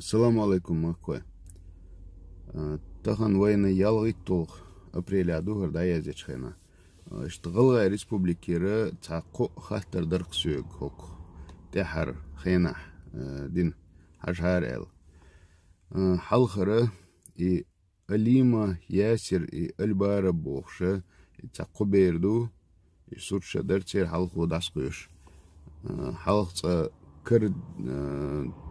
Ассаламу алейкум, махкой. Тахан война ялгы толх апреля дугар да язычхена. Штгалга республикира цақо хаттар дарқсуг хок. Техар хена дин хашар эл. Халхара и Алима Ясир и Альбара бохша и цақо берду и сурша дарцер халху дасқуш. Халхца кыр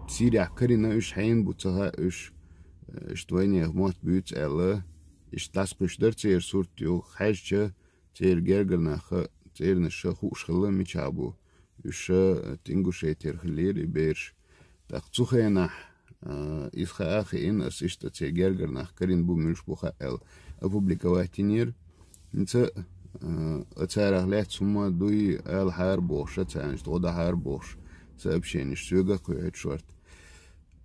Сирия كرنا إيش حين بوتها إيش إشتويني موت بيوت ألا إيش تاسقش در تير صورتيو خاشجة تير جرجرنا تير نشا خوش خلا ميشابو إيش تينجو شيء تير خلير يبيرش تقصوخينا إسخا آخي إن أسيش تير جرجرنا كرين بو ملش بوخا أل أبوبليكا واتينير إنت أتارا لات سما دوي أل حار بوش أتانش تودا حار بوش сообщение, что я какой черт.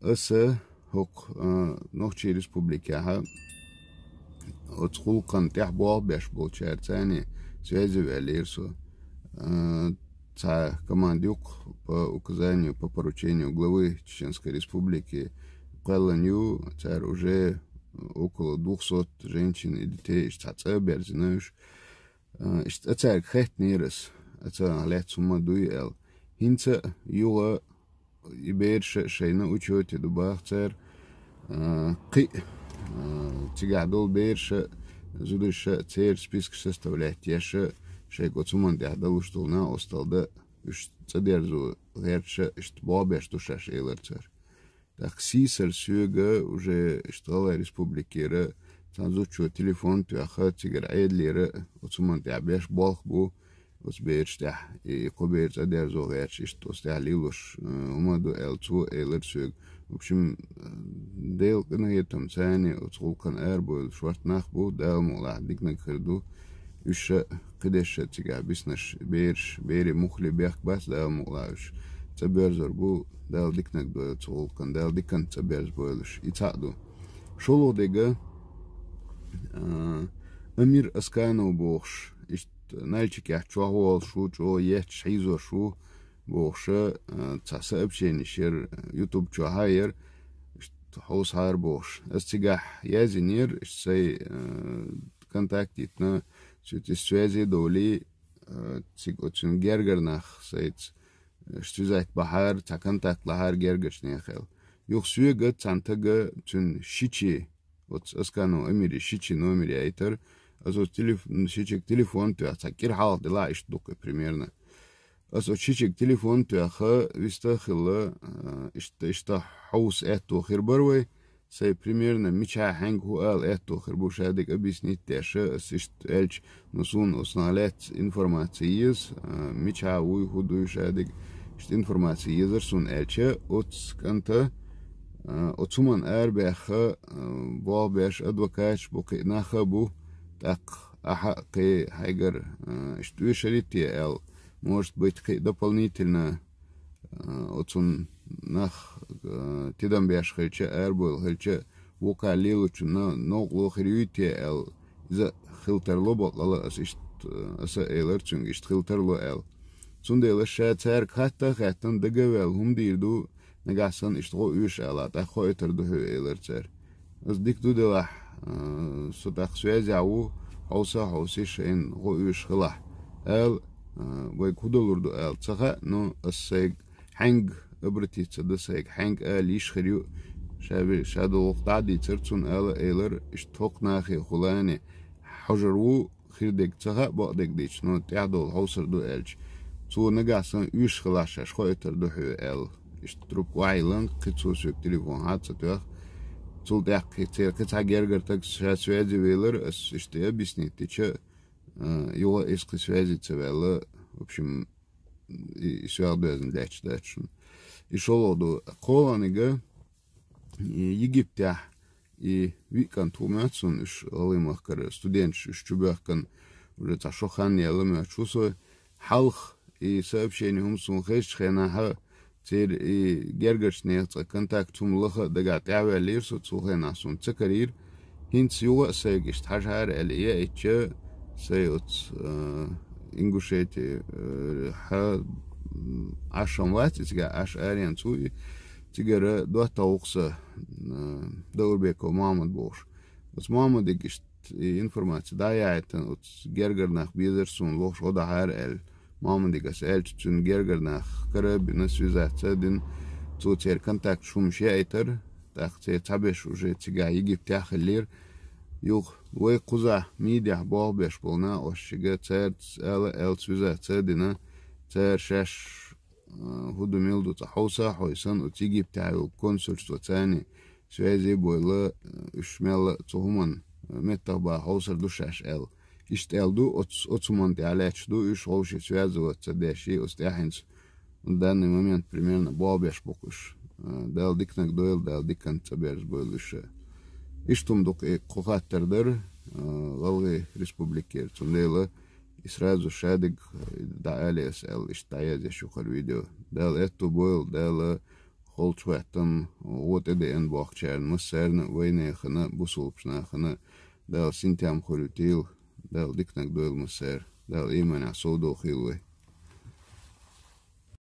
أسا هوك نوخشي ريسبوبليكا أدخل كان تحبوا بيش بولشار تاني связи валирсу. Та командюк по указанию, по поручению главы Чеченской Республики Каланью, царь уже около 200 женщин и детей, что царь знаешь, что царь хэтнирс, царь лет сумма дуэл. Hinter Jura ibersche شينا وشوتي دباختر قي تقعدول بيرش زودش تير سبيسك سستولات يش شيء قطمان ده دلوشتولنا أستلده إش تدير زو غيرش إشتبابش توشش إيلرتر تخسيسر سوغا وجه إشتغال ريسبوبليكيرا تنزو شو تليفون تأخذ تيجر عيد ليرا قطمان ده بيش بالخ بو وسبيرشتح يقبير تدير زو غيرش إشتوستح ليلوش ومادو إلتو إيلرسوغ وبشم ديل كنا يتم ثاني وتقول كان أربو شوارت ناخبو دال مولا ديكنا كردو إيش قديش تيجا بيسنش بيرش بيري مخلي بيخ بس دال مولا إيش تبيرزر بو دال ديكنا دو تقول كان دال ديكن تبيرز بويلش يتعدو شولو ديجا أمير أسكانو بوخش إيش نالشك يحتوى شو جو يحتش حيزو شو بوخشة تحسب شيء نشير يوتيوب شو هاير حوس هاير بوخش استجاح يازنير سي контактитна связи доли تسيقوتشن جرجرناخ سيت شتوزاك بحار تا контакт لهار جرجرشنيخل يخسويغ تانتغ تن شيشي وتس اسكانو اميري شيشي номери айтер азо шичек телефон то такир хал дела иштук примерно азо шичек телефон то ха вистахла ишта хаус эту хирбарвей сей примерно мича хангу ал эту хирбушадик объяснить теша сишт элч нусун усналет информациис мича уй худуишадик ишт информациизер сун элче от канта отсуман арбеха бобеш адвокат букинаха бу так ахаки хайгер что шарити эл может быть дополнительно отсун нах тидам беш хелче эрбул хелче вокалил чуна ногло хрюти эл за хилтерло ботлала аса элер чунг ишт хилтерло эл цундела шатер хатта хаттан дегевел хум дирду нагасан ишт го үш ала та хойтер ду элерчер аз дикту дела сутах связи ау хауси шейн го үш хла эл вай кудолурду эл цаха но асег ханг обратиться да сег ханг лиш хрю шаби шадо уктади церцун эл элер ишток нахи хулани хажру хирдек цаха бадек дич но тядол хаусер ду элч цу нагасан үш хла шаш хойтер ду эл иштрук вайлан кицусук телефон хатсатах Цулдак кецагергертак связи велер что объяснить че его иск связи цевела в общем и связан дачн и шел до колонига Египта и викант умятсун иш алымахкар студент шчубахкан уже ташохан ялым чусо халх и сообщение умсун хэшхена تير جرجش نيت كونتاكت ملخ دقا تعوى ليرسو تسوخينا سون تكرير هين سيوة سيجش تحجار الإيه إتش سيوت إنجوشيتي ها عشان وقت إتجا عش آريان سوي تجرى دو توقسة دور بيكو محمد بوش بس محمد يجشت informatie da jaiten ut gerger nach biedersun loch oder HRL محمد يجس تون gerger nach قرب نسوزات din zu cer kontakt شوم شيتر تاخت تابش وجه تيجا يجي بتاع خلير يوخ وي قزا ميديا باه بيش بولنا وشيجا تاعت ال سوزات دينا تاع شاش هدو ميلدو تحوسا حويسان وتيجي بتاع الكونسولت وتاني سوازي بويلا اشمال تهمن متى با حوسر دوشاش ال اشتالدو отсуманти алячду иш холши связывать цадеши остяхинс в данный момент примерно бобеш бокуш дал дикнак дойл дал дикан цаберс бойлыш иштум док кохаттердер лалги республикер цундела и сразу шадик да алес эл иштаязе шухар видео дал эту бойл дал холчватан вот эде эн бахчерн мусерн войне хана бусулпшна хана дал синтям холютил دال ديكنك دويل مسير دال إيمان عصودو خيلوي